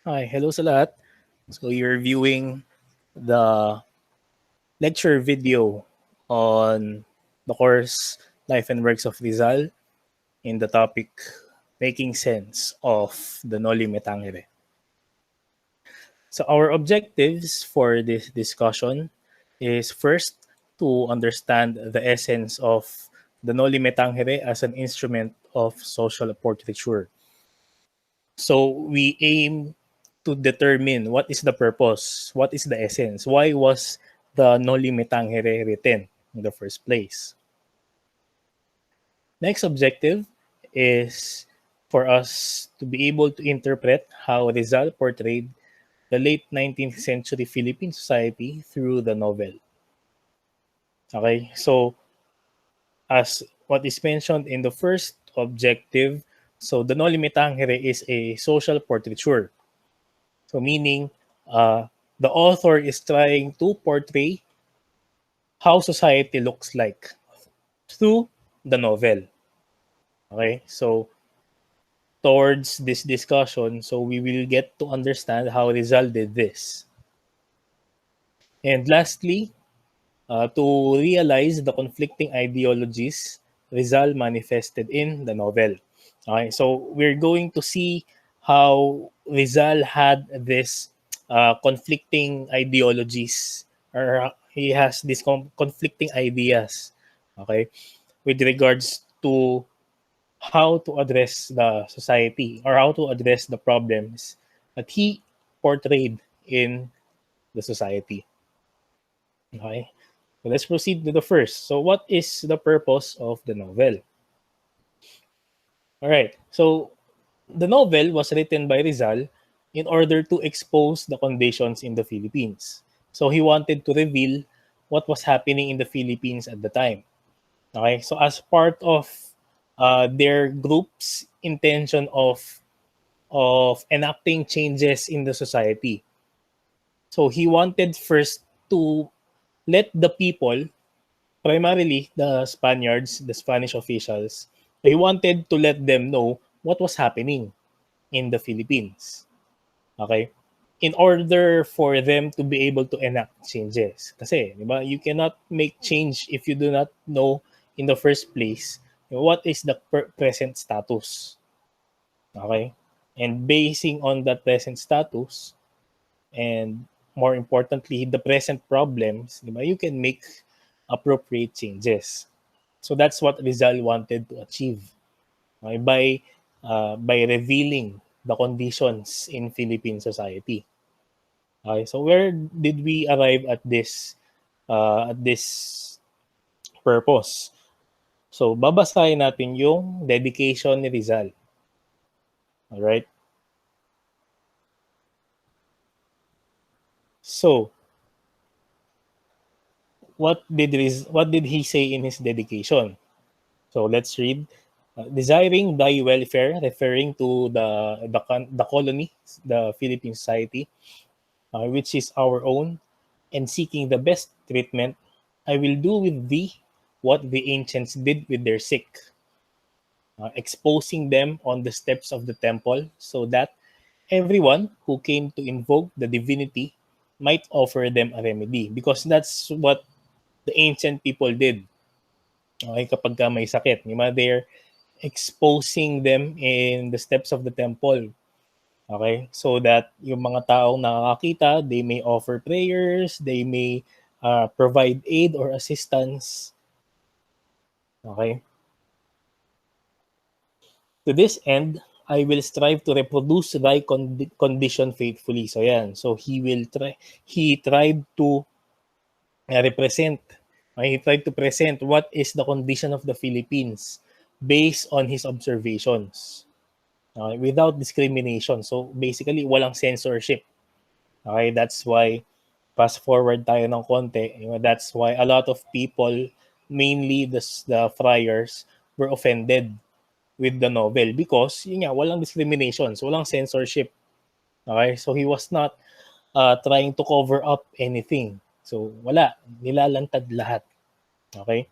Hi, hello sa lahat. So you're viewing the lecture video on the course Life and Works of Rizal in the topic Making Sense of the Noli Me Tangere. So our objectives for this discussion is first to understand the essence of the Noli Me Tangere as an instrument of social portraiture. So we aim to determine what is the purpose, what is the essence, why was the Noli Me Tangere written in the first place. Next objective is for us to be able to interpret how Rizal portrayed the late 19th century Philippine society through the novel. Okay, so as what is mentioned in the first objective, so the Noli Me Tangere is a social portraiture. So meaning the author is trying to portray how society looks like through the novel. Okay, so towards this discussion, so we will get to understand how Rizal did this. And lastly, to realize the conflicting ideologies Rizal manifested in the novel. Okay, so we're going to see how Rizal had this conflicting ideologies, or he has these conflicting ideas, okay, with regards to how to address the society or how to address the problems that he portrayed in the society. Okay, so let's proceed to the first. So, what is the purpose of the novel? All right. So, the novel was written by Rizal in order to expose the conditions in the Philippines. So, he wanted to reveal what was happening in the Philippines at the time. Okay. So, as part of their group's intention of enacting changes in the society. So, he wanted first to let the people, primarily the Spaniards, the Spanish officials, they wanted to let them know what was happening in the Philippines. Okay? In order for them to be able to enact changes. Kasi, di ba, you cannot make change if you do not know in the first place what is the present status. Okay? And basing on that present status, and more importantly, the present problems, di ba, you can make appropriate changes. So that's what Rizal wanted to achieve, okay, by revealing the conditions in Philippine society. Okay, so where did we arrive at this purpose? So babasahin natin yung dedication ni Rizal. All right? So, what did he say in his dedication? So let's read. Desiring thy welfare, referring to the colony, the Philippine society, which is our own, and seeking the best treatment, I will do with thee what the ancients did with their sick, exposing them on the steps of the temple, so that everyone who came to invoke the divinity might offer them a remedy. Because that's what the ancient people did. Okay, kapag ka may sakit, they're exposing them in the steps of the temple. Okay? So that yung mga taong nakakakita, they may offer prayers, they may provide aid or assistance. Okay? To this end, I will strive to reproduce thy condition faithfully. So yan. So he tried to represent, he tried to present what is the condition of the Philippines based on his observations. Okay, without discrimination. So basically, walang censorship. Okay, that's why fast forward tayo ng konti, that's why a lot of people, mainly the friars, were offended with the novel because yun nga, walang discrimination, so walang censorship. Okay, so he was not trying to cover up anything. So wala, nilalantad lahat. Okay?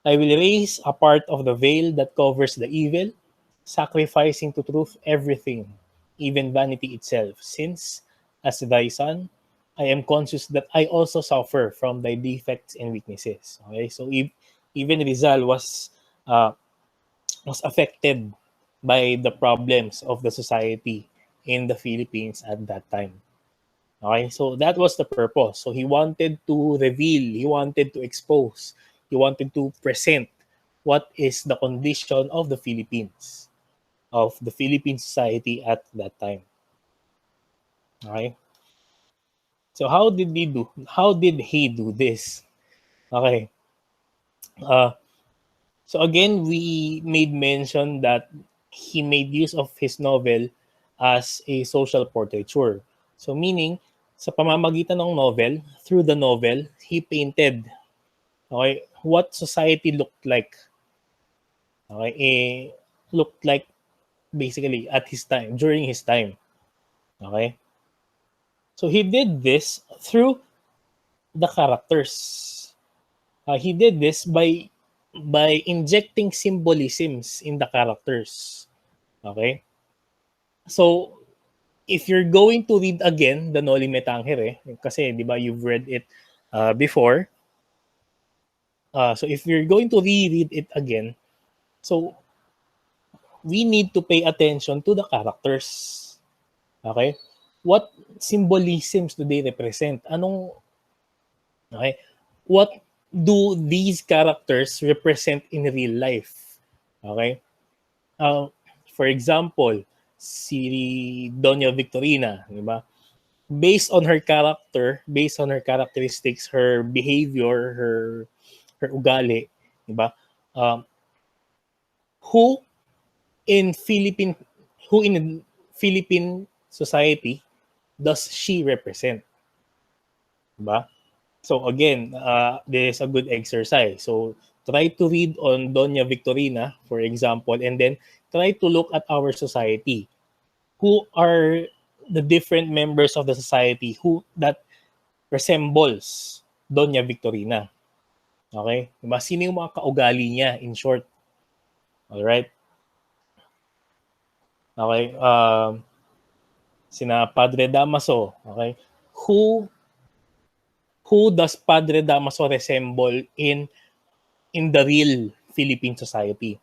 I will raise a part of the veil that covers the evil, sacrificing to truth everything even vanity itself, since as thy son, I am conscious that I also suffer from thy defects and weaknesses. Okay, so even Rizal was affected by the problems of the society in the Philippines at that time. Okay, so that was the purpose. So he wanted to reveal, he wanted to expose, he wanted to present what is the condition of the Philippines, of the Philippine society at that time. Okay, so how did he do this? Okay, uh, so again, we made mention that he made use of his novel as a social portraiture. So meaning, sa pamamagitan ng novel, through the novel, he painted, okay, what society looked like. Okay, looked like basically at his time, during his time. Okay? So he did this through the characters. He did this by injecting symbolisms in the characters. Okay? So if you're going to read again the Noli Me Tangere, kasi 'di ba you've read it before. So if you're going to reread it again, so we need to pay attention to the characters. Okay? What symbolisms do they represent? Okay? What do these characters represent in real life? Okay? Uh, for example, si Doña Victorina, di ba? Based on her characteristics, her behavior, her ugali, di ba? Um, who in Philippine who in Philippine society does she represent? Diba? So again, this is a good exercise. So try to read on Doña Victorina, for example, and then try to look at our society. Who are the different members of the society who that resembles Doña Victorina? Okay? Diba? Sino yung mga kaugali niya, in short? Alright? Okay? Sina Padre Damaso. Okay? Who who does Padre Damaso resemble in the real Philippine society?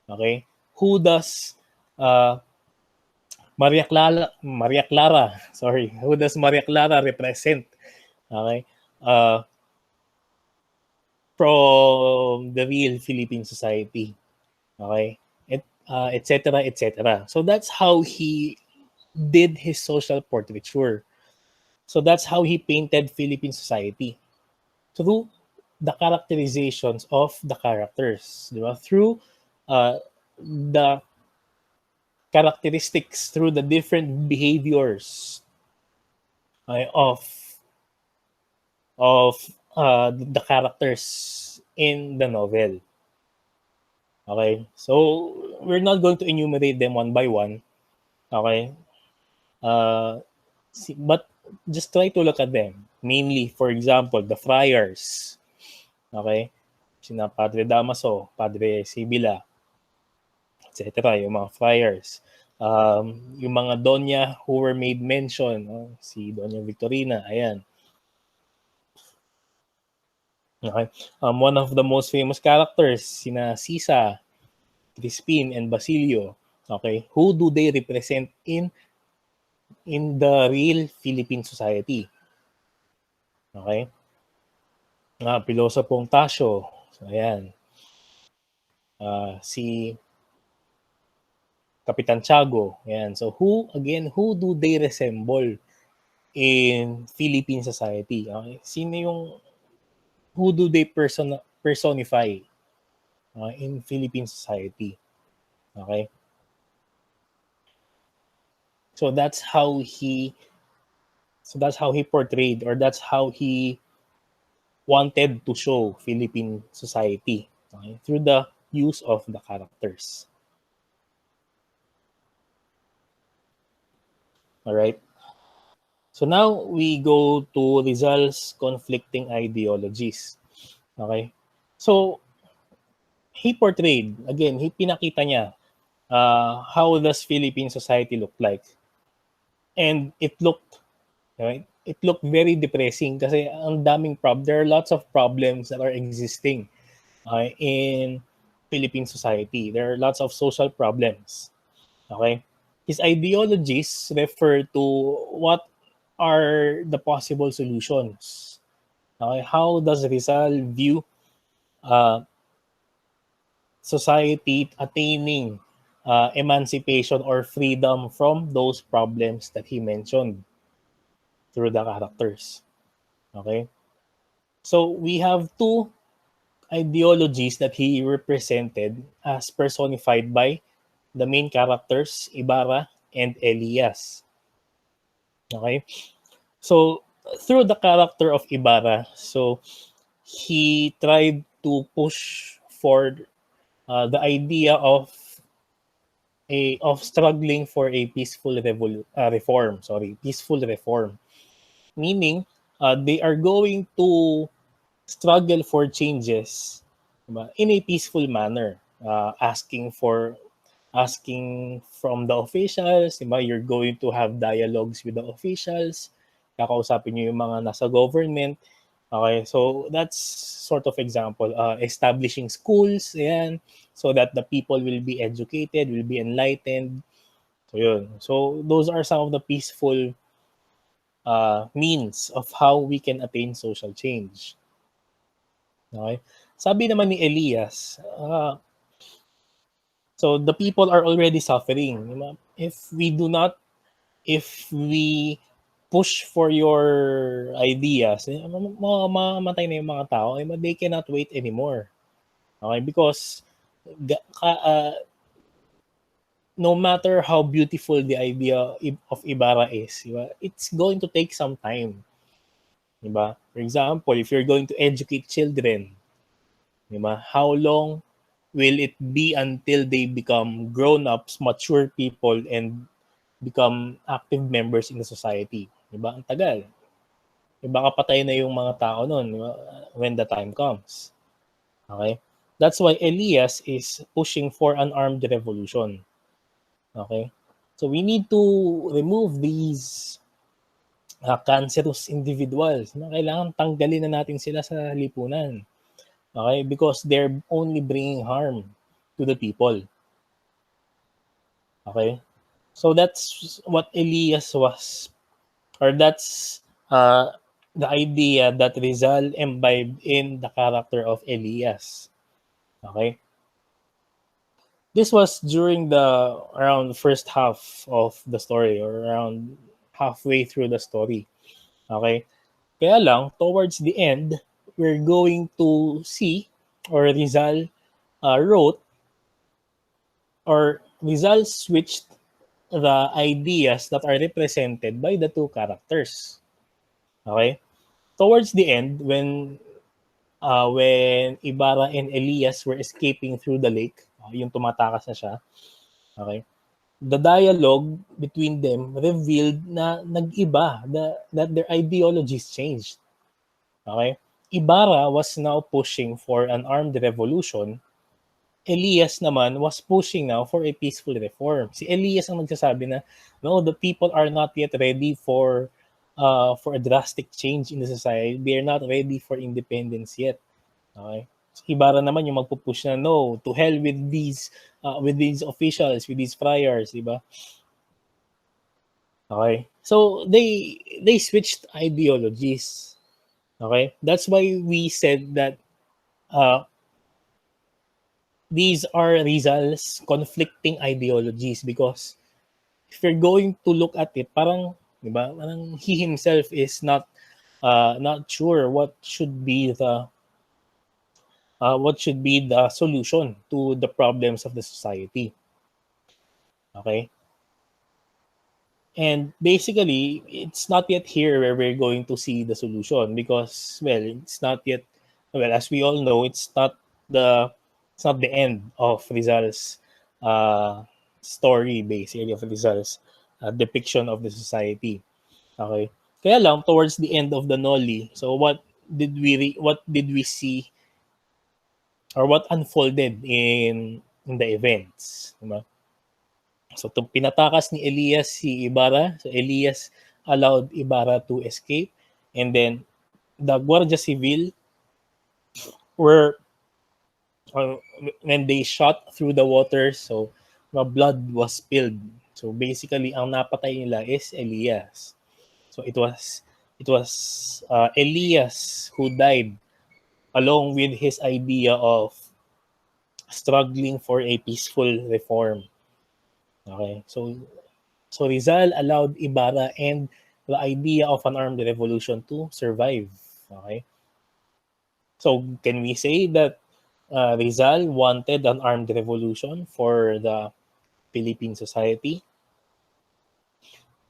Okay? Who does uh, Maria Clara, sorry, who does Maria Clara represent? Okay? Uh, from the real Philippine society. Okay? Et cetera, et cetera. So that's how he did his social portraiture. So that's how he painted Philippine society through the characterizations of the characters, di ba? Through the characteristics, through the different behaviors of the characters in the novel. Okay, so we're not going to enumerate them one by one. Okay, but just try to look at them. Mainly, for example, the friars. Okay, sina Padre Damaso, Padre Sibila, etc. Yung mga friars. Yung mga donya who were made mention, si Doña Victorina, ayan. Okay. One of the most famous characters, sina Sisa, Crispin, and Basilio. Okay. Who do they represent in the real Philippine society? Okay. Pilosopong Tasio. So, ayan. Si Kapitan Tiago. Ayan. So who do they resemble in Philippine society? Okay. Who do they personify in Philippine society? Okay. So that's how he portrayed, or that's how he wanted to show Philippine society, okay, through the use of the characters. All right. So now we go to Rizal's conflicting ideologies. Okay. So he portrayed, again, pinakita niya how does Philippine society look like? And it looked very depressing kasi ang daming there are lots of problems that are existing in Philippine society. There are lots of social problems. Okay? His ideologies refer to what are the possible solutions. Okay? How does Rizal view uh, society attaining emancipation or freedom from those problems that he mentioned through the characters? Okay? So we have two ideologies that he represented as personified by the main characters, Ibarra and Elias. Okay? So through the character of Ibarra, so he tried to push for the idea of struggling for a peaceful reform. Meaning, they are going to struggle for changes, diba, in a peaceful manner, asking from the officials, diba, you're going to have dialogues with the officials, kakausapin niyo yung mga nasa government. Okay, so that's sort of example, establishing schools, ayan, so that the people will be educated, will be enlightened. So yun. So those are some of the peaceful means of how we can attain social change. Okay? Sabi naman ni Elias, so the people are already suffering. If we push for your ideas, mamamatay na yung mga tao, they cannot wait anymore. Okay? Because no matter how beautiful the idea of Ibarra is, diba, it's going to take some time. Diba? For example, if you're going to educate children, diba, how long will it be until they become grown-ups, mature people, and become active members in the society? Diba? Ang tagal. Baka patay na yung mga tao nun, diba? When the time comes. Okay? That's why Elias is pushing for an armed revolution. Okay? So we need to remove these cancerous individuals. Kailangan tanggalin na natin sila sa lipunan. Okay? Because they're only bringing harm to the people. Okay? So that's what Elias was, or that's the idea that Rizal imbibed in the character of Elias. Okay? This was during the around first half of the story, or around halfway through the story. Okay? Kaya lang, towards the end, we're going to see, or Rizal wrote, or Rizal switched the ideas that are represented by the two characters. Okay? Towards the end, when Ibarra and Elias were escaping through the lake, yung tumatakas na siya, okay? The dialogue between them revealed na nag-iba, that their ideologies changed. Okay? Ibarra was now pushing for an armed revolution. Elias naman was pushing now for a peaceful reform. Si Elias ang nagsasabi na, no, the people are not yet ready for a drastic change in the society. They are not ready for independence yet. Okay? So, Ibarra naman yung magpupush na, no, to hell with these officials, with these friars, di ba? Okay? So they switched ideologies. Okay? That's why we said that these are Rizal's conflicting ideologies, because if you're going to look at it, parang, di ba, parang he himself is not sure what should be the solution to the problems of the society. Okay? And basically, it's not yet here where we're going to see the solution, because, well, it's not yet, well, as we all know, it's not the end of Rizal's story, basically, of Rizal's depiction of the society. Okay? Kaya lang, towards the end of the Noli, so what did we see, or what unfolded in the events? Diba? So pinatakas ni Elias si Ibarra. So Elias allowed Ibarra to escape. And then the Guardia Civil were, when they shot through the water, so the blood was spilled. So basically, ang napatay nila is Elias. So it was Elias who died along with his idea of struggling for a peaceful reform. Okay, so Rizal allowed Ibarra and the idea of an armed revolution to survive. Okay, so can we say that Rizal wanted an armed revolution for the Philippine society?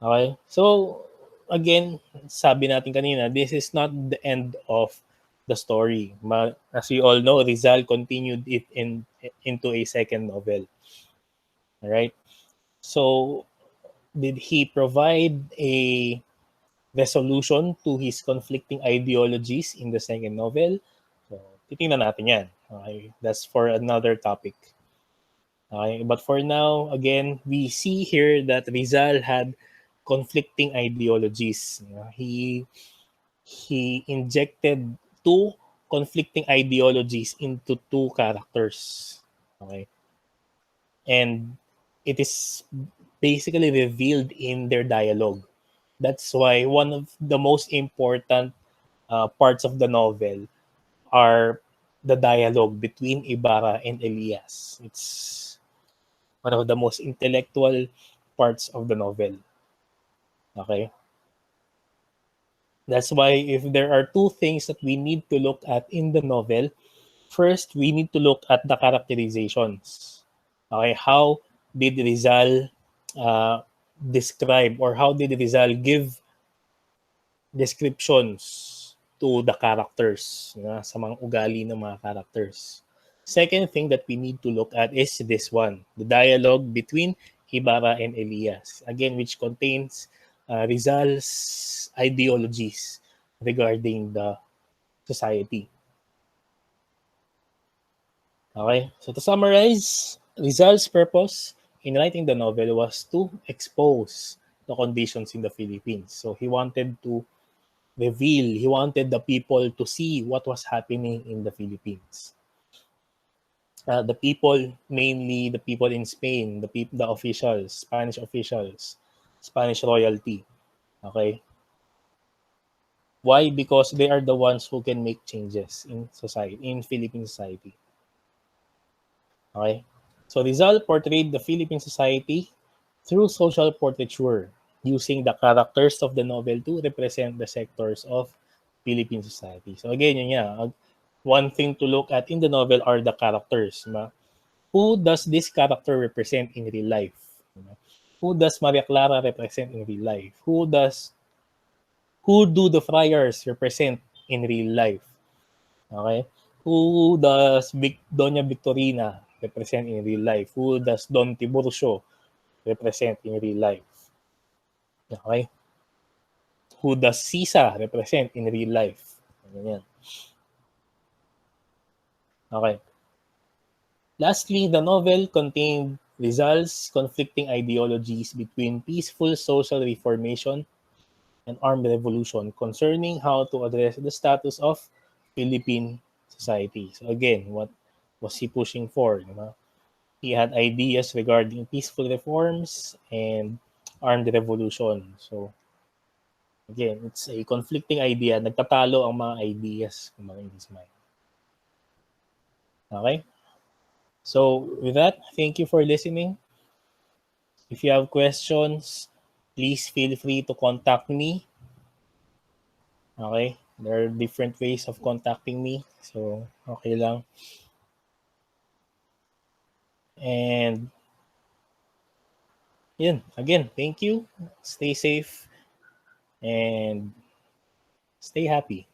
Okay, so again, sabi natin kanina, this is not the end of the story. As you all know, Rizal continued it into a second novel. All right. So, did he provide a resolution to his conflicting ideologies in the second novel? So, titingnan natin yan. Okay? That's for another topic. Okay? But for now, again, we see here that Rizal had conflicting ideologies. He injected two conflicting ideologies into two characters. Okay? And it is basically revealed in their dialogue. That's why one of the most important parts of the novel are the dialogue between Ibarra and Elias. It's one of the most intellectual parts of the novel. Okay? That's why if there are two things that we need to look at in the novel, first, we need to look at the characterizations. Okay, how did Rizal uh, describe, or how did Rizal give descriptions to the characters, sa mga ugali ng mga characters? Second thing that we need to look at is this one, the dialogue between Ibarra and Elias. Again, which contains Rizal's ideologies regarding the society. Okay, so to summarize, Rizal's purpose in writing the novel was to expose the conditions in the Philippines. So he wanted to reveal, he wanted the people to see what was happening in the Philippines. The people, mainly the people in Spain, the officials, Spanish royalty. Okay, why? Because they are the ones who can make changes in society, in Philippine society. Okay, so Rizal portrayed the Philippine society through social portraiture, using the characters of the novel to represent the sectors of Philippine society. So again, yun nga, one thing to look at in the novel are the characters. Who does this character represent in real life? Who does Maria Clara represent in real life? Who do the friars represent in real life? Okay? Who does Doña Victorina represent in real life? Who does Don Tiburcio represent in real life? Okay? Who does Sisa represent in real life? Ganyan. Okay. Lastly, the novel contained Rizal's conflicting ideologies between peaceful social reformation and armed revolution concerning how to address the status of Philippine society. So again, what was he pushing for? Diba? He had ideas regarding peaceful reforms and armed revolution. So again, it's a conflicting idea. Nagtatalo ang mga ideas in his mind. Okay? So with that, thank you for listening. If you have questions, please feel free to contact me. Okay? There are different ways of contacting me. So, okay lang. And, yun. Again, thank you. Stay safe and stay happy.